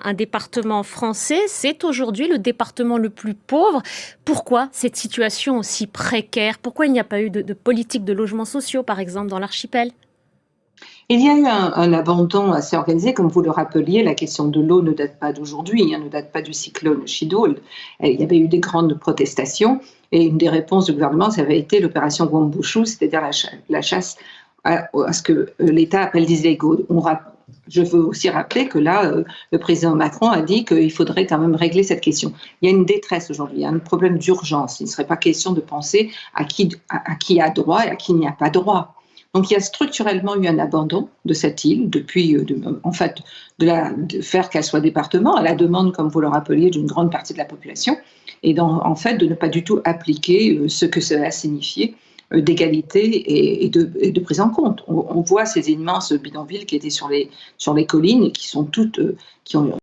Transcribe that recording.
un département français, c'est aujourd'hui le département le plus pauvre. Pourquoi cette situation aussi précaire? Pourquoi il n'y a pas eu de politique de logements sociaux, par exemple, dans l'archipel? Il y a eu un abandon assez organisé, comme vous le rappeliez, la question de l'eau ne date pas d'aujourd'hui, hein, ne date pas du cyclone Chido. Il y avait eu des grandes protestations et une des réponses du gouvernement, ça avait été l'opération Wambushu, c'est-à-dire la chasse à ce que l'État appelle des égaux. Je veux aussi rappeler que là, le président Macron a dit qu'il faudrait quand même régler cette question. Il y a une détresse aujourd'hui, il y a un problème d'urgence. Il ne serait pas question de penser à qui a droit et à qui n'y a pas droit. Donc il y a structurellement eu un abandon de cette île depuis, en fait, de faire qu'elle soit département, à la demande, comme vous le rappeliez, d'une grande partie de la population, et en fait de ne pas du tout appliquer ce que cela signifiait d'égalité et de prise en compte. On voit ces immenses bidonvilles qui étaient sur les collines et qui sont toutes, qui ont